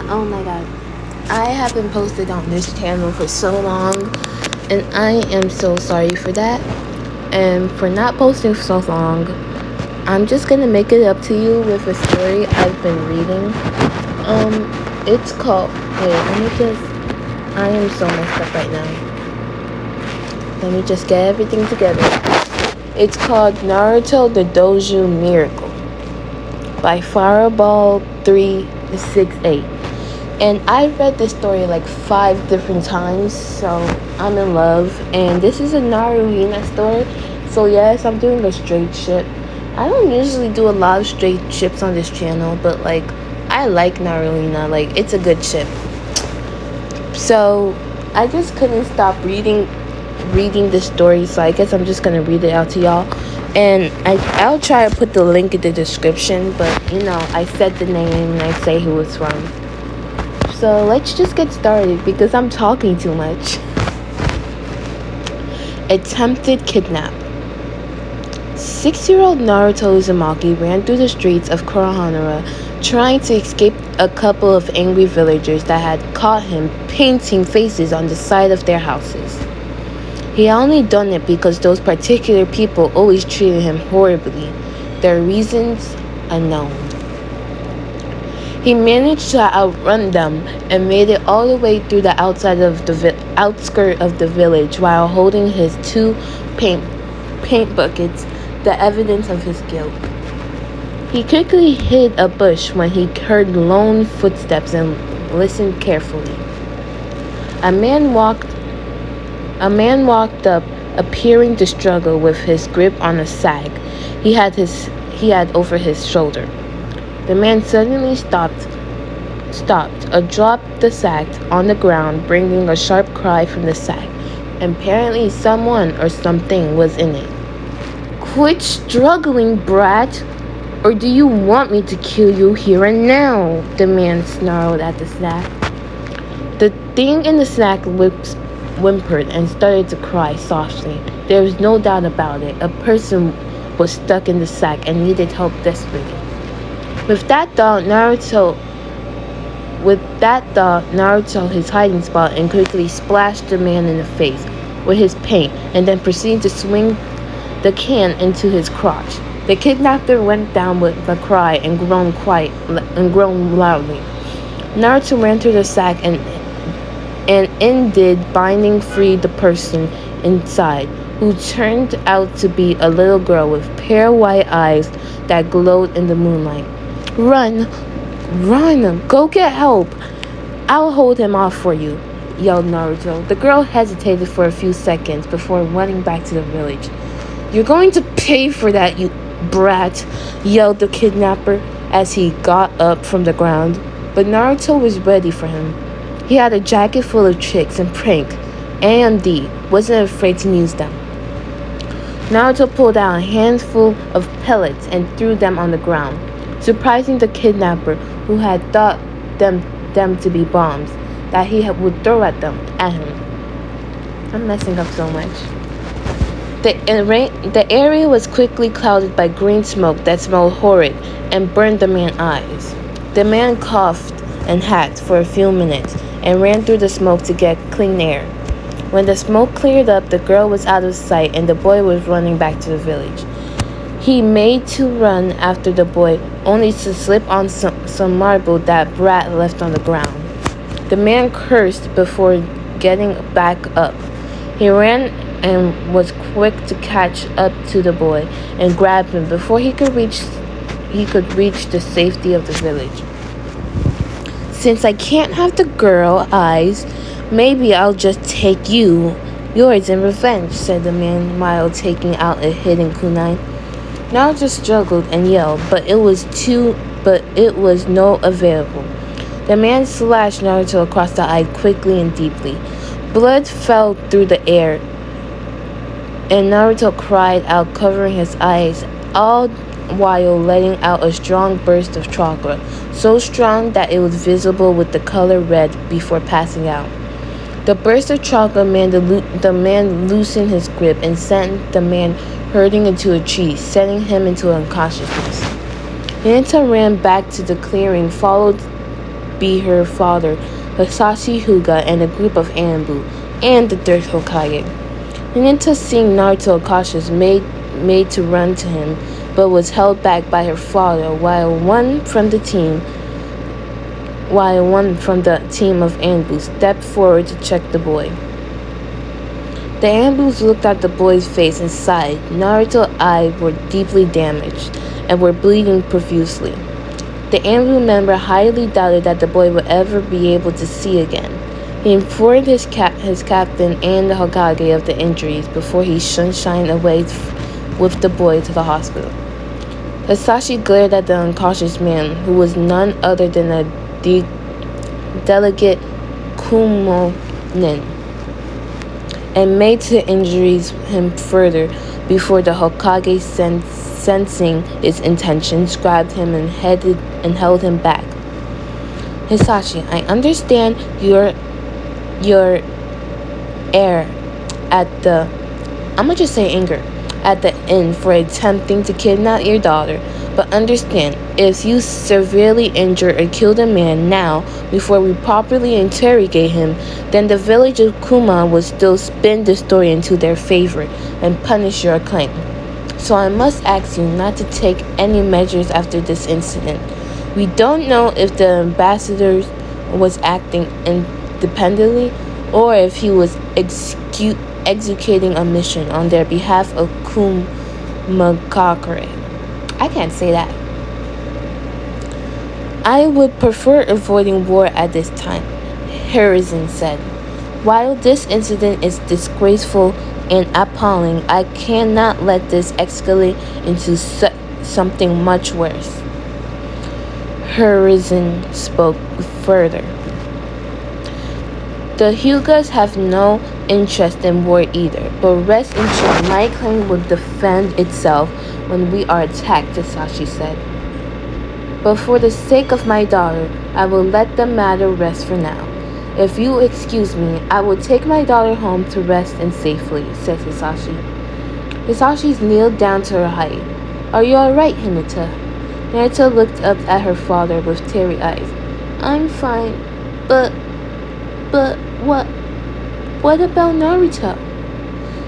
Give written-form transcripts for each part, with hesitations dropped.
Oh my god. I have been posted on this channel for so long, and I am so sorry for that. And for not posting for so long, I'm just gonna make it up to you with a story I've been reading. It's called. Wait, let me just. I am so messed up right now. Let me just get everything together. It's called Naruto the Dojutsu Miracle by fireball368. And I've read this story like 5 different times, so I'm in love. And this is a Naruto story, so yes, I'm doing a straight ship. I don't usually do a lot of straight ships on this channel, but like, I like Naruto, like, it's a good ship. So I just couldn't stop reading this story, so I guess I'm just gonna read it out to y'all. And I'll try to put the link in the description, but I said the name and I say who it's from. So let's just get started because I'm talking too much. Attempted kidnap. 6-year-old Naruto Uzumaki ran through the streets of Konohana trying to escape a couple of angry villagers that had caught him painting faces on the side of their houses. He only done it because those particular people always treated him horribly, their reasons unknown. He managed to outrun them and made it all the way through the outskirts of the village while holding his 2 paint buckets, the evidence of his guilt. He quickly hid a bush when he heard lone footsteps and listened carefully. A man walked up, appearing to struggle with his grip on a sack he had over his shoulder. The man suddenly stopped, dropped the sack on the ground, bringing a sharp cry from the sack. Apparently someone or something was in it. "Quit struggling, brat, or do you want me to kill you here and now?" the man snarled at the sack. The thing in the sack whimpered and started to cry softly. There was no doubt about it. A person was stuck in the sack and needed help desperately. With that thought, Naruto his hiding spot and quickly splashed the man in the face with his paint and then proceeded to swing the can into his crotch. The kidnapper went down with a cry and groaned loudly. Naruto ran through the sack and binding free the person inside, who turned out to be a little girl with pale white eyes that glowed in the moonlight. Run, go get help. I'll hold him off for you," yelled Naruto. The girl hesitated for a few seconds before running back to the village. "You're going to pay for that, you brat," yelled the kidnapper as he got up from the ground. But Naruto was ready for him. He had a jacket full of tricks and pranks, and wasn't afraid to use them. Naruto pulled out a handful of pellets and threw them on the ground, surprising the kidnapper, who had thought them to be bombs that he would throw at him. I'm messing up so much. The area was quickly clouded by green smoke that smelled horrid and burned the man's eyes. The man coughed and hacked for a few minutes and ran through the smoke to get clean air. When the smoke cleared up, the girl was out of sight and the boy was running back to the village. He made to run after the boy, only to slip on some marble that brat left on the ground. The man cursed before getting back up. He ran and was quick to catch up to the boy and grab him before he could reach the safety of the village. "Since I can't have the girl eyes, maybe I'll just take yours in revenge," said the man while taking out a hidden kunai. Naruto struggled and yelled, but it was no available. The man slashed Naruto across the eye quickly and deeply. Blood fell through the air, and Naruto cried out, covering his eyes, all while letting out a strong burst of chakra, so strong that it was visible with the color red before passing out. The burst of chakra made the man loosen his grip and sent the man hurtling into a tree, sending him into unconsciousness. Hinata ran back to the clearing, followed be her father, Hisashi Hyuga, and a group of Anbu, and the third Hokage. Hinata, seeing Naruto cautious, made to run to him, but was held back by her father, while one from the team of Anbu stepped forward to check the boy. The Anbus looked at the boy's face and sighed. Naruto's eyes were deeply damaged and were bleeding profusely. The Anbu member highly doubted that the boy would ever be able to see again. He informed his captain and the Hokage of the injuries before he shined away with the boy to the hospital. Hisashi glared at the unconscious man, who was none other than a delegate Kumonin, and made to injuries him further before the Hokage, sensing his intentions, grabbed him and held him back. Hisashi, I understand your air at the inn for attempting to kidnap your daughter, but understand, if you severely injure or kill the man now before we properly interrogate him, then the village of Kuma will still spin the story into their favor and punish your claim. So I must ask you not to take any measures after this incident. We don't know if the ambassador was acting independently or if he was executing a mission on their behalf of Kumakakure. I can't say that. I would prefer avoiding war at this time, Harrison said. While this incident is disgraceful and appalling, I cannot let this escalate into something much worse. Harrison spoke further. The Hyugas have no interest in war either, but rest assured my clan will defend itself when we are attacked, Hisashi said. But for the sake of my daughter, I will let the matter rest for now. If you excuse me, I will take my daughter home to rest and safely, said Hisashi. Hisashi kneeled down to her height. Are you alright, Hinata? Hinata looked up at her father with teary eyes. I'm fine, but what about Naruto?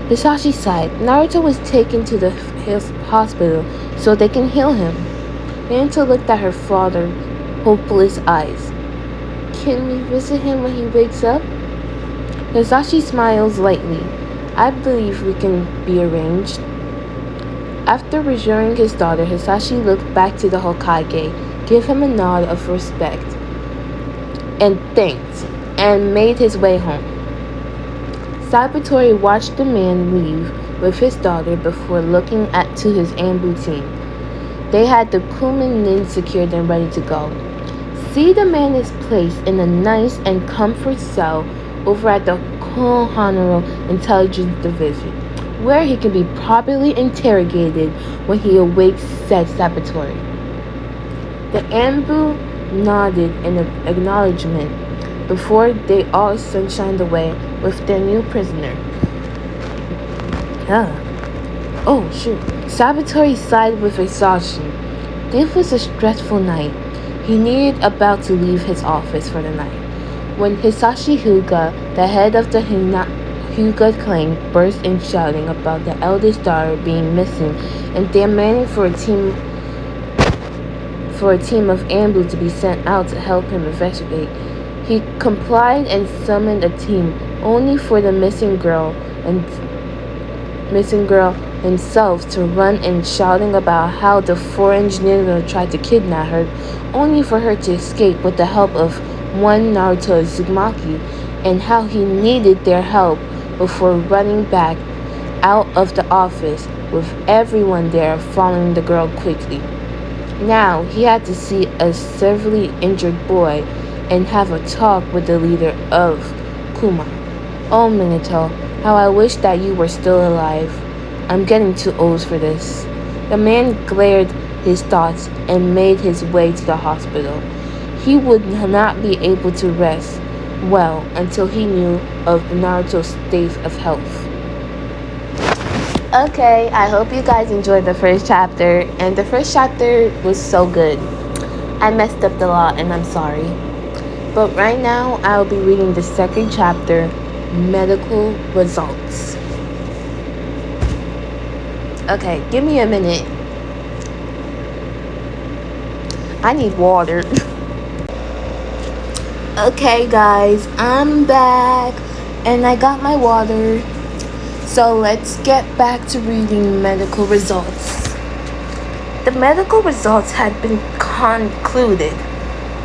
Hisashi sighed. Naruto was taken to the hospital so they can heal him. Hinata looked at her father, hopeless eyes. Can we visit him when he wakes up? Hisashi smiles lightly. I believe we can be arranged. After reassuring his daughter, Hisashi looked back to the Hokage, gave him a nod of respect, and thanked, and made his way home. Sabatori watched the man leave with his daughter before looking to his Anbu team. They had the Kumin Nin secured and ready to go. See, the man is placed in a nice and comfort cell over at the Konohana Intelligence Division, where he can be properly interrogated when he awakes, said Sabatori. The Anbu nodded in acknowledgement before they all sunshined away with their new prisoner. Oh, shoot. Sabatori sighed with exhaustion. This was a stressful night. He needed about to leave his office for the night, when Hisashi Hyuga, the head of the Hyuga clan, burst in shouting about the eldest daughter being missing and demanding for a team of Anbu to be sent out to help him investigate. He complied and summoned a team, only for the missing girl himself to run in shouting about how the foreign ninja tried to kidnap her, only for her to escape with the help of one Naruto Uzumaki, and how he needed their help before running back out of the office with everyone there following the girl quickly. Now he had to see a severely injured boy and have a talk with the leader of Kuma. Oh, Minato, how I wish that you were still alive. I'm getting too old for this. The man glared his thoughts and made his way to the hospital. He would not be able to rest well until he knew of Naruto's state of health. Okay, I hope you guys enjoyed the first chapter, and the first chapter was so good. I messed up a lot and I'm sorry. But right now, I'll be reading the second chapter, Medical Results. Okay, give me a minute. I need water. Okay, guys, I'm back. And I got my water. So let's get back to reading medical results. The medical results had been concluded.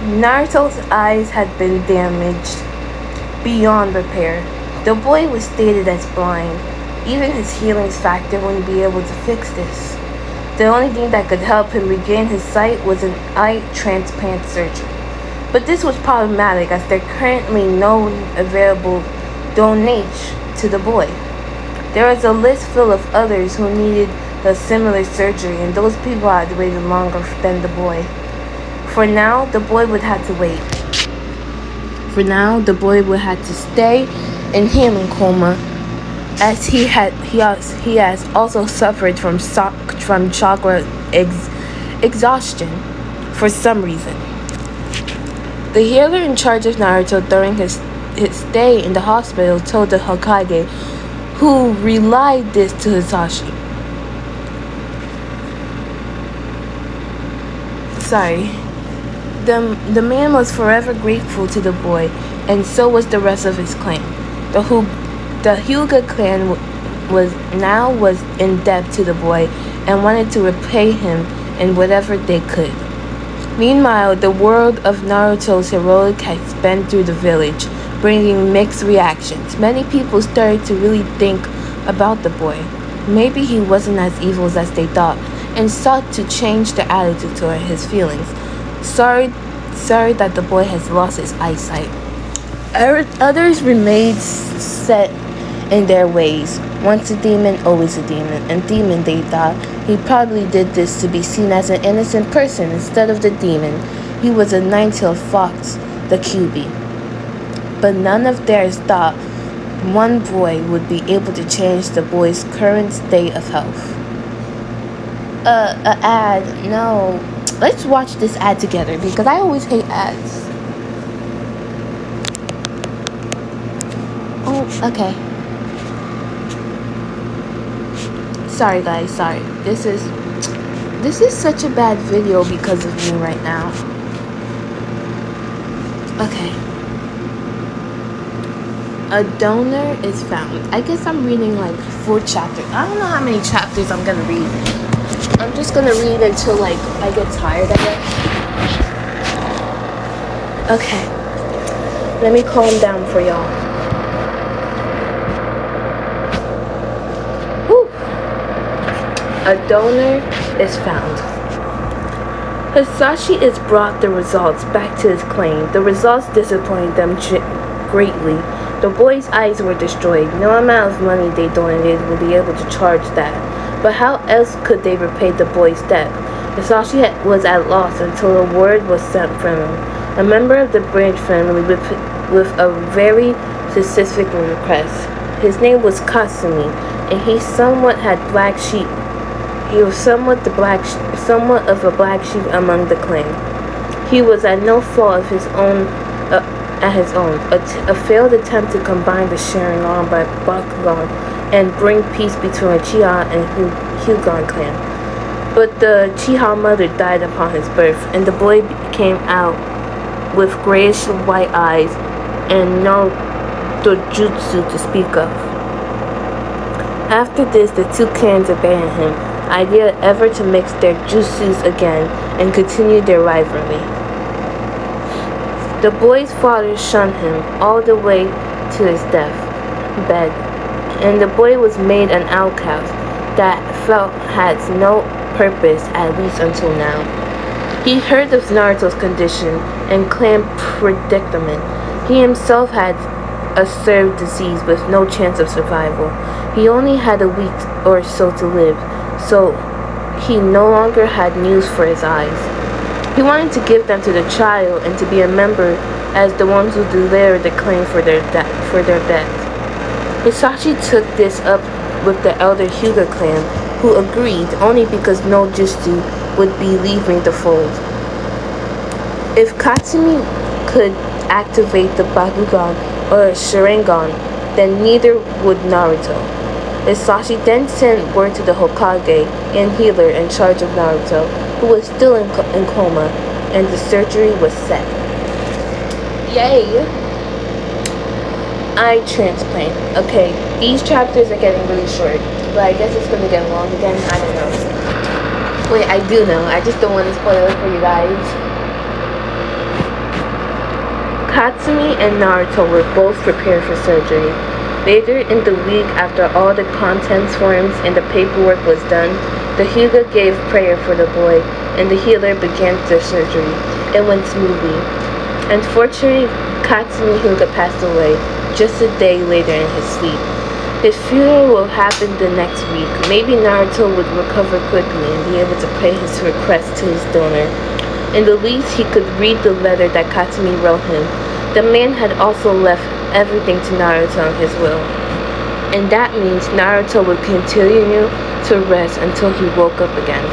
Naruto's eyes had been damaged beyond repair. The boy was stated as blind. Even his healing factor wouldn't be able to fix this. The only thing that could help him regain his sight was an eye transplant surgery. But this was problematic as there currently no available donation to the boy. There was a list full of others who needed a similar surgery, and those people had waited longer than the boy. For now, the boy would have to wait. For now, the boy would have to stay in healing coma, as he has also suffered from chakra exhaustion for some reason. The healer in charge of Naruto during his stay in the hospital told the Hokage, who relayed this to Hisashi. The man was forever grateful to the boy, and so was the rest of his clan. The Hyuga clan was in debt to the boy and wanted to repay him in whatever they could. Meanwhile, the world of Naruto's heroic had sped through the village, bringing mixed reactions. Many people started to really think about the boy. Maybe he wasn't as evil as they thought, and sought to change their attitude toward his feelings. Sorry that the boy has lost his eyesight. Others remained set in their ways. Once a demon, always a demon. And demon, they thought, he probably did this to be seen as an innocent person instead of the demon. He was a nine-tailed fox, the QB. But none of theirs thought one boy would be able to change the boy's current state of health. Ad. No. Let's watch this ad together because I always hate ads. Oh, okay. Sorry guys, sorry. This is such a bad video because of me right now. Okay. A donor is found. I guess I'm reading like 4 chapters. I don't know how many chapters I'm gonna read. I'm just gonna read until like I get tired, I guess. Okay. Let me calm down for y'all. Whew. A donor is found. Hisashi is brought the results back to his clan. The results disappointed them greatly. The boy's eyes were destroyed. No amount of money they donated will be able to charge that. But how else could they repay the boy's debt? Hisashi was at loss until a word was sent from him. A member of the branch family with a very specific request. His name was Kasumi, and he somewhat had black sheep. He was somewhat of a black sheep among the clan. He was at no fault of his own. A failed attempt to combine the Sharingan by Bakugan and bring peace between Uchiha and Hyuga clan. But the Uchiha mother died upon his birth, and the boy came out with grayish-white eyes and no Dojutsu to speak of. After this, the 2 clans abandoned him, idea ever to mix their jutsus again and continue their rivalry. The boy's father shunned him all the way to his deathbed, and the boy was made an outcast that felt had no purpose, at least until now. He heard of Naruto's condition and clan predicament. He himself had a severe disease with no chance of survival. He only had a week or so to live, so he no longer had news for his eyes. He wanted to give them to the child and to be a member as the ones who delivered the claim for their death. Hisashi took this up with the elder Hyuga clan, who agreed only because no jutsu would be leaving the fold. If Katsumi could activate the Bakugan or Sharingan, then neither would Naruto. Isashi then sent word to the Hokage and healer in charge of Naruto, who was still in coma, and the surgery was set. Yay! Eye transplant. Okay, these chapters are getting really short, but I guess it's gonna get long again. I don't know. Wait, I do know. I just don't want to spoil it for you guys. Katsumi and Naruto were both prepared for surgery. Later in the week, after all the contents forms and the paperwork was done, the Hyuga gave prayer for the boy, and the healer began the surgery. It went smoothly. Unfortunately, Katsumi Hyuga passed away just a day later in his sleep. His funeral will happen the next week. Maybe Naruto would recover quickly and be able to pay his request to his donor. In the least, he could read the letter that Katsumi wrote him. The man had also left everything to Naruto on his will. And that means Naruto would continue to rest until he woke up again.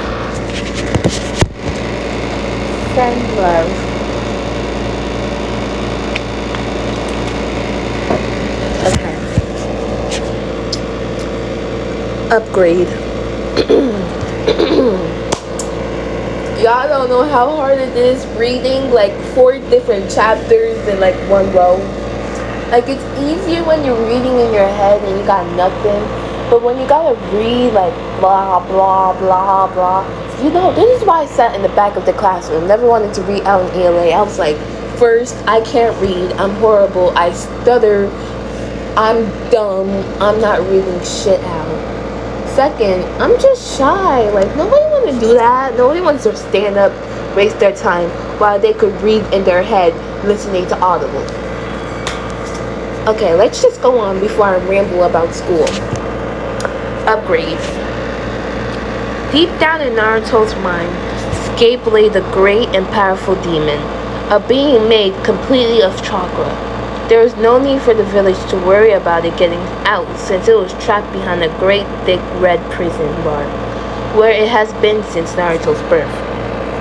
Send love. Okay. Upgrade. Y'all don't know how hard it is reading like 4 different chapters in like one row. Like, it's easier when you're reading in your head and you got nothing, but when you gotta read like blah blah blah blah, you know, this is why I sat in the back of the classroom. Never wanted to read out in ELA. I was like, first, I can't read, I'm horrible, I stutter, I'm dumb, I'm not reading shit out. Second, I'm just shy. Like, nobody wants to do that. Nobody wants to stand up, waste their time while they could read in their head listening to Audible. Okay, let's just go on before I ramble about school. Upgrades. Deep down in Naruto's mind, escape lay the great and powerful demon, a being made completely of chakra. There was no need for the village to worry about it getting out, since it was trapped behind a great thick red prison bar, where it has been since Naruto's birth.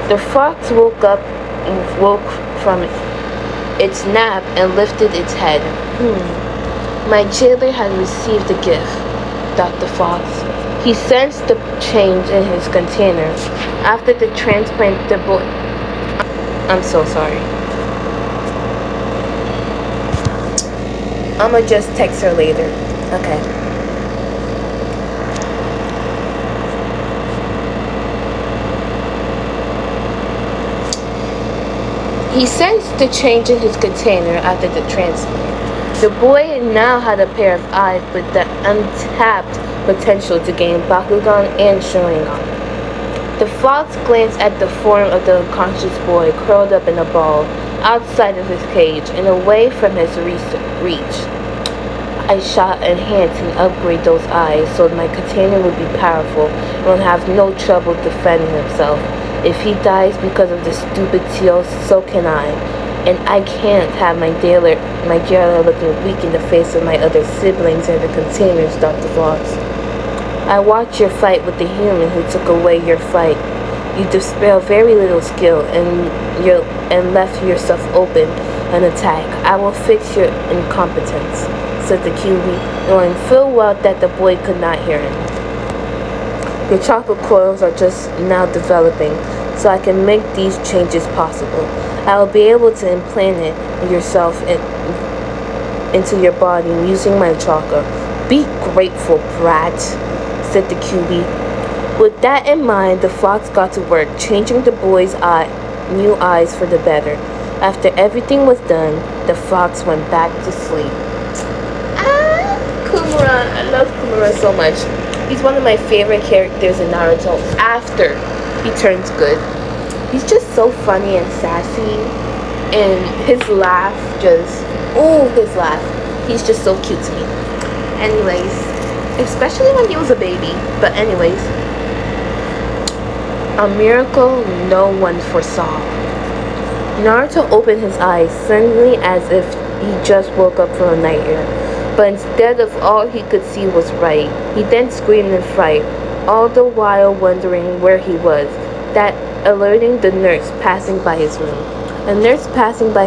The fox woke from its nap and lifted its head. My jailer had received a gift, thought the fox. He sensed the change in his container. After the transplant, the boy... I'm so sorry. I'ma just text her later. Okay. He sensed the change in his container after the transplant. The boy now had a pair of eyes with the untapped potential to gain Bakugan and Sharingan. The fox glanced at the form of the unconscious boy curled up in a ball outside of his cage and away from his reach. I shot enhance and upgrade those eyes so my container would be powerful and would have no trouble defending himself. If he dies because of the stupid seal, so can I. And I can't have my jailer looking weak in the face of my other siblings and the containers, Dr. Fox. I watched your fight with the human who took away your fight. You dispelled very little skill and left yourself open an attack. I will fix your incompetence, said the QB, knowing full well that the boy could not hear him. Your chocolate coils are just now developing, so I can make these changes possible. I will be able to implant it yourself into your body using my chakra. Be grateful, brat, said the QB. With that in mind, the fox got to work, changing the boy's new eyes for the better. After everything was done, the fox went back to sleep. Kumura. I love Kumura so much. He's one of my favorite characters in Naruto after he turns good. He's just so funny and sassy, and his laugh his laugh. He's just so cute to me. Anyways, especially when he was a baby. But anyways, a miracle no one foresaw. Naruto opened his eyes suddenly as if he just woke up from a nightmare. But instead of all he could see was right. He then screamed in fright, all the while wondering where he was, that alerting the nurse passing by his room. A nurse passing by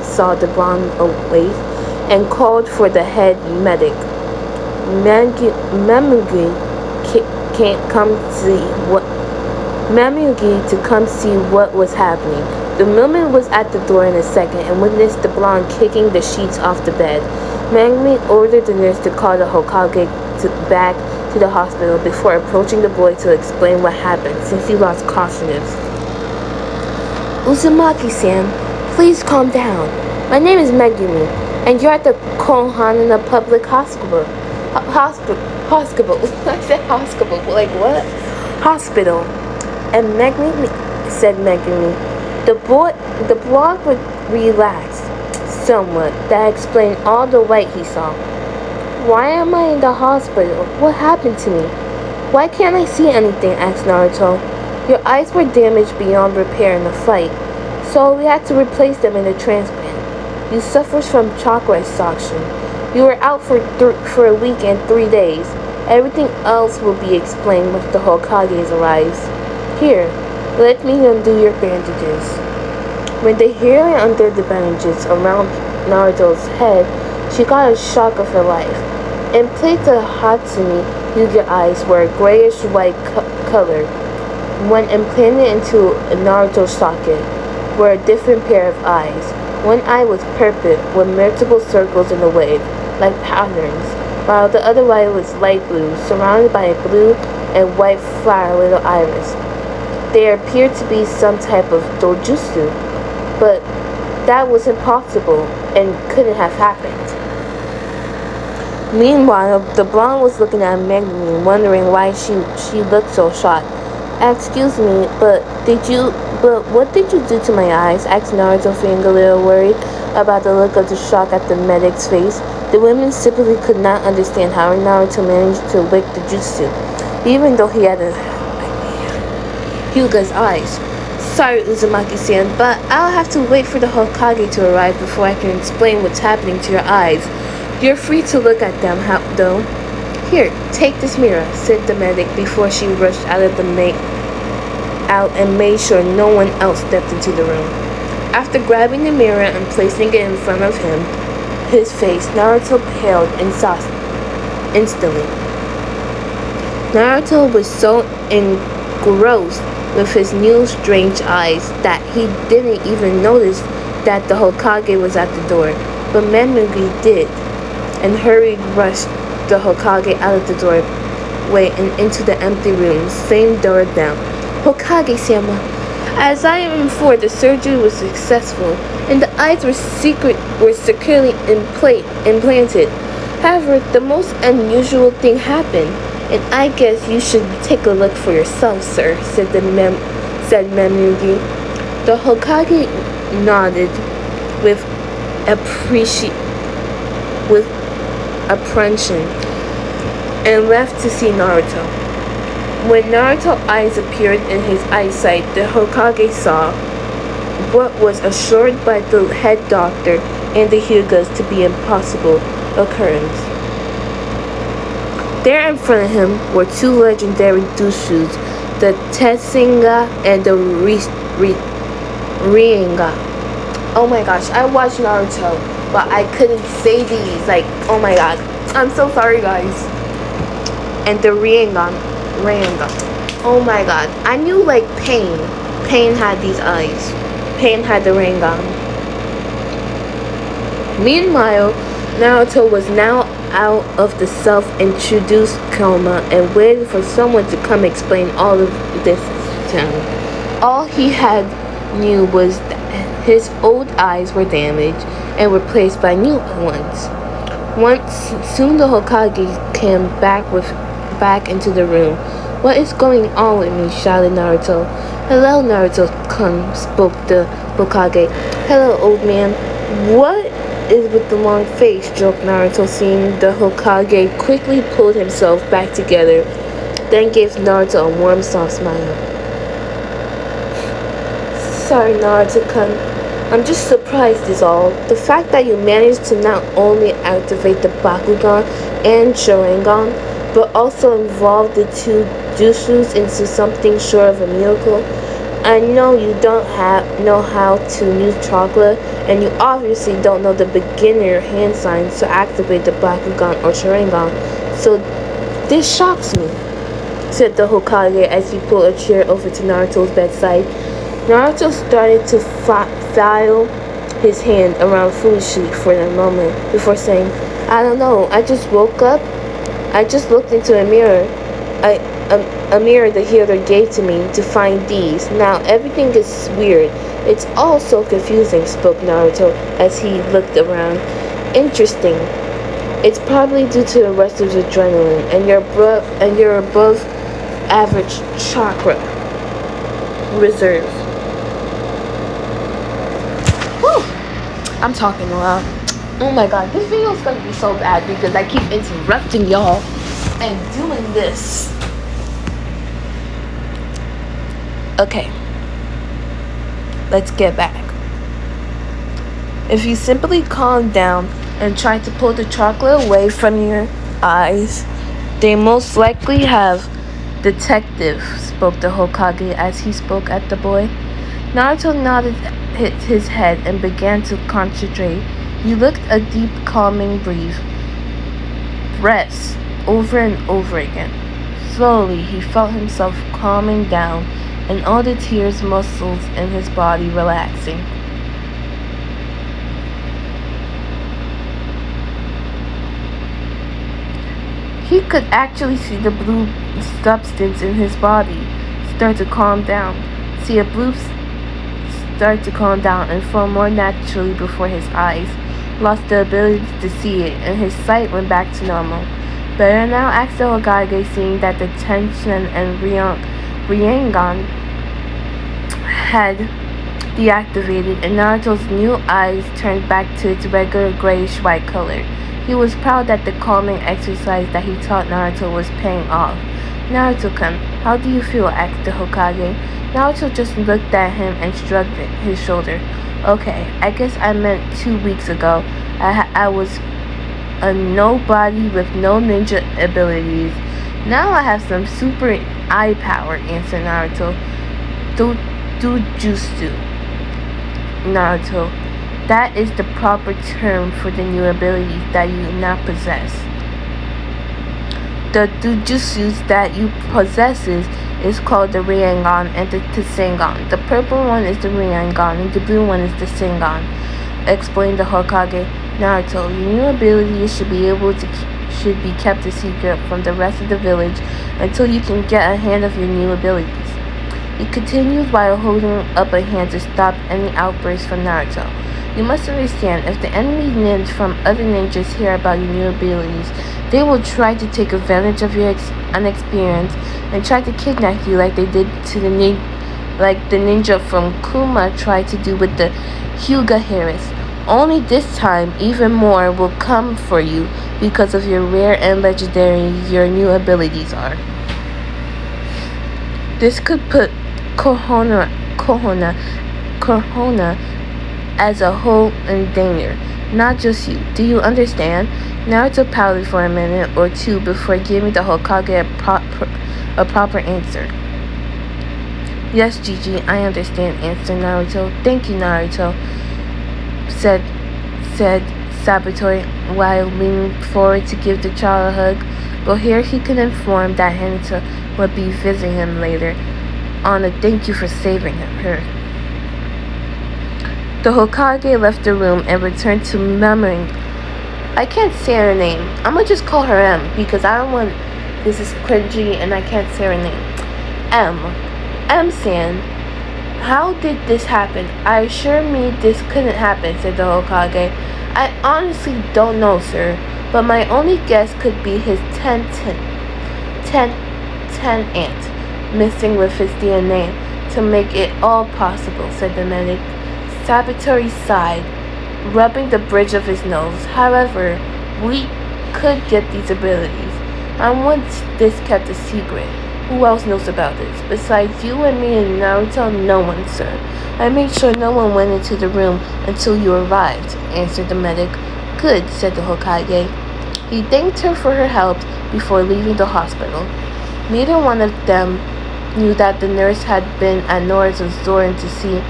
saw the blonde awake and called for the head medic. Mamugi can't come see what Mamugi to come see what was happening. The millman was at the door in a second and witnessed the blonde kicking the sheets off the bed. Mamugi ordered the nurse to call the Hokage back to the hospital before approaching the boy to explain what happened, since he lost consciousness. Uzumaki-san, please calm down. My name is Megumi, and you're at the Kohanina Public Hospital. Hospital. I said hospital. Like what? Hospital. And Megumi said Megumi. The blonde would relax somewhat. That explained all the light he saw. Why am I in the hospital? What happened to me? Why can't I see anything? Asked Naruto. Your eyes were damaged beyond repair in the fight, so we had to replace them in a transplant. You suffer from chakra exhaustion. You were out for a week and 3 days. Everything else will be explained once the Hokage arrives. Here, let me undo your bandages. When they hurried under the bandages around Naruto's head, she got a shock of her life. In place of Hatsune Yuga eyes were a grayish-white color. When implanted into Naruto's socket were a different pair of eyes. One eye was purple with multiple circles in a wave, like patterns, while the other eye was light blue, surrounded by a blue and white flower little iris. They appeared to be some type of Dojutsu, but that was impossible and couldn't have happened. Meanwhile, the blonde was looking at Megumi, wondering why she looked so shocked. Excuse me, but what did you do to my eyes? Asked Naruto, feeling a little worried about the look of the shock at the medic's face. The women simply could not understand how Naruto managed to lick the jutsu, even though he had Hyuga's eyes. Sorry, Uzumaki-san, but I'll have to wait for the Hokage to arrive before I can explain what's happening to your eyes. You're free to look at them, though. Here, take this mirror, said the medic before she rushed out and made sure no one else stepped into the room. After grabbing the mirror and placing it in front of his face, Naruto paled instantly. Naruto was so engrossed with his new strange eyes that he didn't even notice that the Hokage was at the door. But Memugi did, and rushed the Hokage out of the doorway and into the empty room, same door down. Hokage-sama, as I am informed, the surgery was successful, and the eyes were securely implanted. However, the most unusual thing happened, and I guess you should take a look for yourself, sir, said Memugi. The Hokage nodded with apprehension and left to see Naruto. When Naruto's eyes appeared in his eyesight, the Hokage saw what was assured by the head doctor and the Hyugas to be impossible occurrence. There in front of him were two legendary Jutsus, the Tetsuga and the Rinnegan. Oh my gosh, I watched Naruto, but I couldn't say these. Like, oh my god. I'm so sorry, guys. And the Rinnegan. Oh my god. I knew, like, Pain. Pain had these eyes. Pain had the Rinnegan. Meanwhile, Naruto was now out of the self-introduced coma and waited for someone to come explain all of this to him. All he had knew was that his old eyes were damaged and replaced by new ones. Soon the Hokage came back into the room. What is going on with me? Shouted Naruto. Hello, Naruto-kun, spoke the Hokage. Hello, old man. What is with the long face? Joked Naruto, seeing the Hokage quickly pulled himself back together, then gave Naruto a warm, soft smile. Sorry, Naruto-kun. I'm just surprised is all. The fact that you managed to not only activate the Bakugan and Sharingan, but also involve the two Jutsus into something short of a miracle. I know you don't know how to use chakra, and you obviously don't know the beginner hand signs to activate the Bakugan or Sharingan, so this shocks me, said the Hokage as he pulled a chair over to Naruto's bedside. Naruto started to file his hand around foolishly for a moment before saying, I don't know, I just woke up. I just looked into a mirror. A mirror the healer gave to me to find these. Now everything is weird. It's all so confusing, spoke Naruto as he looked around. Interesting. It's probably due to a rush of adrenaline and your above average chakra reserve. Whew. I'm talking a lot. Oh my god, this video is gonna be so bad because I keep interrupting y'all and doing this. Okay, let's get back. If you simply calm down and try to pull the chocolate away from your eyes, they most likely have detective, spoke the Hokage as he spoke at the boy. Naruto nodded his head and began to concentrate. He looked a deep, calming breaths over and over again. Slowly, he felt himself calming down and all the tears muscles in his body relaxing. He could actually see the blue substance in his body start to calm down. See a blue start to calm down and flow more naturally before his eyes. Lost the ability to see it, and his sight went back to normal. Better now, asked the Hokage, seeing that the tension and Ryangan had deactivated, and Naruto's new eyes turned back to its regular grayish-white color. He was proud that the calming exercise that he taught Naruto was paying off. Naruto-kun, how do you feel? Asked the Hokage. Naruto just looked at him and shrugged his shoulder. Okay, I guess I meant 2 weeks ago. I was a nobody with no ninja abilities. Now I have some super eye power, answered Naruto. Dojutsu. Naruto. That is the proper term for the new abilities that you now possess. The Dojutsu that you possesses is called the Ryangan and the Sengan. The purple one is the Ryangan and the blue one is the Sengan, explained the Hokage. Naruto, your new abilities should be kept a secret from the rest of the village until you can get a hand of your new abilities. He continued while holding up a hand to stop any outbursts from Naruto. You must understand, if the enemy ninjas from other ninjas hear about your new abilities, they will try to take advantage of your inexperience and try to kidnap you like they did to the ninja from Kuma tried to do with the Hyuga Harris. Only this time, even more will come for you because of your rare and legendary your new abilities are. This could put Kohona as a whole in danger, not just you. Do you understand? Naruto pouted for a minute or two before giving the Hokage a proper answer. Yes, Gigi, I understand, answered Naruto. Thank you, Naruto, said Saboteur while leaning forward to give the child a hug. But here he could inform that Hinata would be visiting him later on a thank you for saving her. The Hokage left the room and returned to murmuring, I can't say her name. I'm gonna just call her M because I don't want this is cringy and I can't say her name. M-san, how did this happen? I assure me this couldn't happen, said the Hokage. I honestly don't know, sir, but my only guess could be his 10 aunt missing with his DNA to make it all possible, said the medic. Saboteur sighed, rubbing the bridge of his nose. However, we could get these abilities. I want this kept a secret. Who else knows about this? Besides you and me and Naruto, no one, sir. I made sure no one went into the room until you arrived, answered the medic. Good, said the Hokage. He thanked her for her help before leaving the hospital. Neither one of them knew that the nurse had been at Naruto's door to see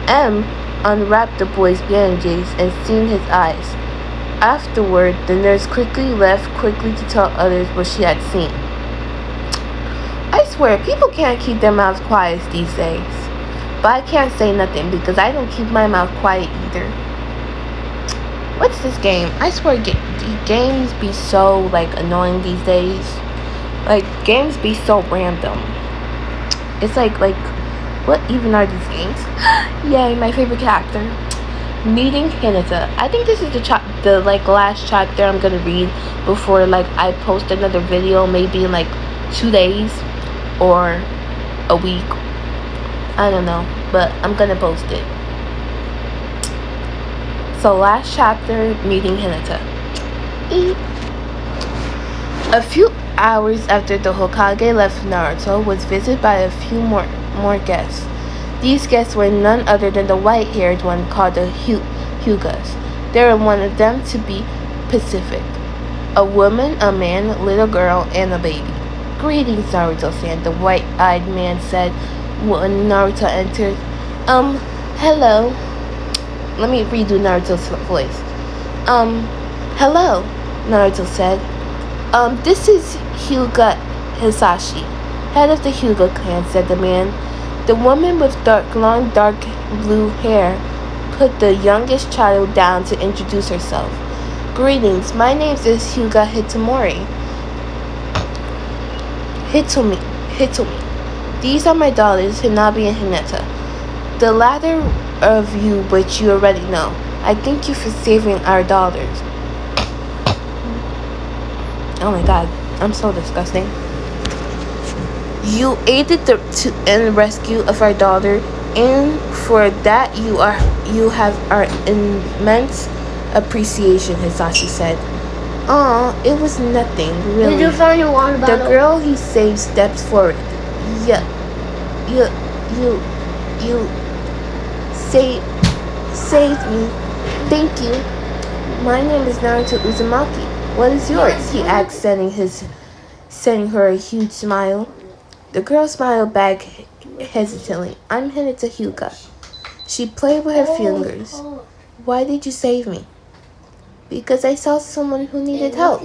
M unwrap the boy's bandages and seen his eyes. Afterward, the nurse quickly left to tell others what she had seen. I swear, people can't keep their mouths quiet these days. But I can't say nothing because I don't keep my mouth quiet either. What's this game? I swear, games be so, like, annoying these days. Like, games be so random. It's like, what even are these games? Yay, my favorite character. Meeting Hinata. I think this is the last chapter I'm gonna read before, I post another video, maybe in, 2 days or a week. I don't know, but I'm gonna post it. So, last chapter, Meeting Hinata. A few hours after the Hokage left, Naruto was visited by a few more guests. These guests were none other than the white-haired one called the Hyugas. There were one of them to be Pacific. A woman, a man, little girl, and a baby. Greetings, Naruto-san, the white-eyed man said when Naruto entered. Hello. Let me redo Naruto's voice. Hello, Naruto said. This is Hyuga Hisashi, head of the Hyuga clan, said the man. The woman with long dark blue hair put the youngest child down to introduce herself. Greetings, my name is Hyuga Hitomi. These are my daughters, Hanabi and Hinata. The latter of you, which you already know. I thank you for saving our daughters. Oh my god, I'm so disgusting. You aided in the rescue of our daughter, and for that you have our immense appreciation, Hisashi said. Aw, it was nothing, really. Did you find your water bottle? The girl he saved steps forward. Yeah, you saved me. Thank you. My name is Naruto Uzumaki. What is yours? He asked, sending her a huge smile. The girl smiled back hesitantly. I'm Hinata Hyuga. She played with her fingers. Why did you save me? Because I saw someone who needed help.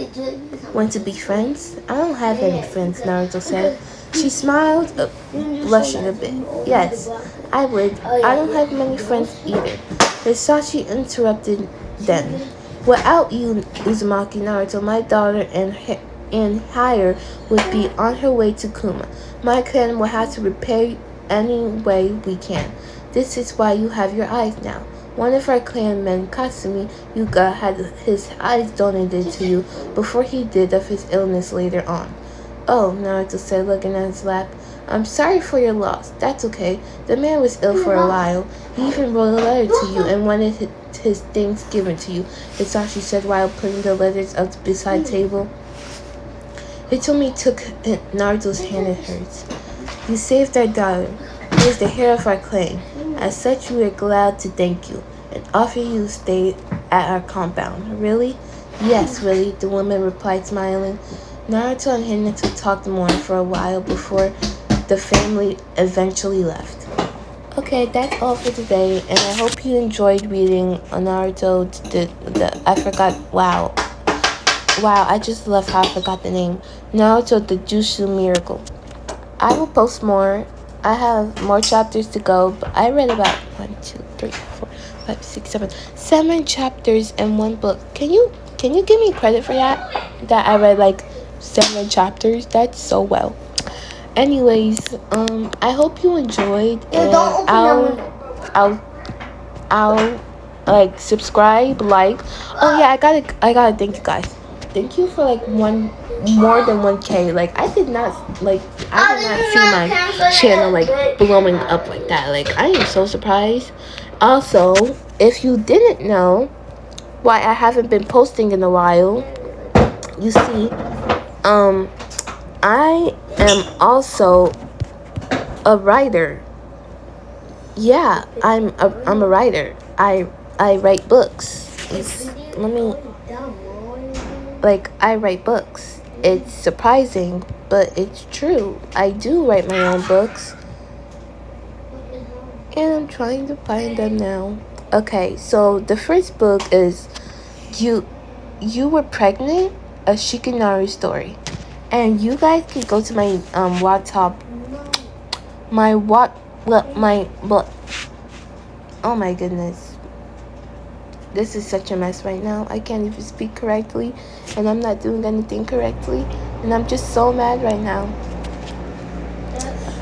Want to be friends? I don't have any friends, Naruto said. She smiled, blushing a bit. Yes, I would. I don't have many friends either. Hisashi interrupted then. Without you, Uzumaki Naruto, my daughter and Hire would be on her way to Kuma. My clan will have to repair you any way we can. This is why you have your eyes now. One of our clan men, Katsumi Yuga, had his eyes donated to you before he did of his illness later on. Oh, Naruto said, looking at his lap. I'm sorry for your loss. That's okay. The man was ill for a while. He even wrote a letter to you and wanted his things given to you, Hisashi said while putting the letters up beside the table. Hitomi took Naruto's hand in hers. You saved our daughter. He is the heir of our clan. As such, we are glad to thank you and offer you to stay at our compound. Really? Yes, really, the woman replied, smiling. Naruto and Hinata talked more for a while before the family eventually left. Okay, that's all for today, and I hope you enjoyed reading Naruto. I forgot. Wow, I just love how I forgot the name. Naruto, the Jutsu Miracle. I will post more. I have more chapters to go, but I read about 7 chapters in one book. Can you give me credit for that? That I read 7 chapters. That's so well. Anyways, I hope you enjoyed, and I'll subscribe, Oh yeah, I gotta thank you guys. Thank you for more than 1K. I did not see my channel blowing up like that. I am so surprised. Also, if you didn't know why I haven't been posting in a while, you see, I am also a writer. Yeah, I'm a writer. I write books. I write books. It's surprising, but it's true. I do write my own books, and I'm trying to find them now. Okay, so the first book is You You Were Pregnant, a Shikamaru story. And you guys can go to my Wattpad, my what well my well oh my goodness. This is such a mess right now. I can't even speak correctly, and I'm not doing anything correctly, and I'm just so mad right now.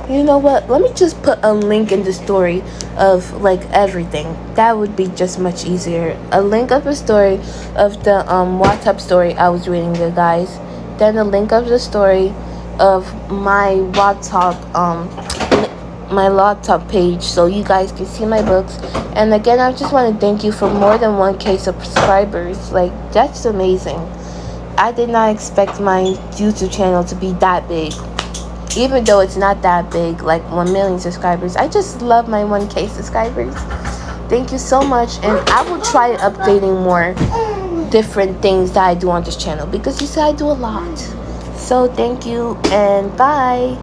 You know what? Let me just put a link in the story of like everything. That would be just much easier. A link of the story of the WhatsApp story I was reading, you guys. Then a link of the story of my my laptop page, so you guys can see my books. And again, I just want to thank you for more than 1K subscribers. Like, that's amazing. I did not expect my YouTube channel to be that big, even though it's not that big, like 1 million subscribers. I just love my 1K subscribers. Thank you so much, and I will try updating more different things that I do on this channel, because you see I do a lot. So thank you, and bye.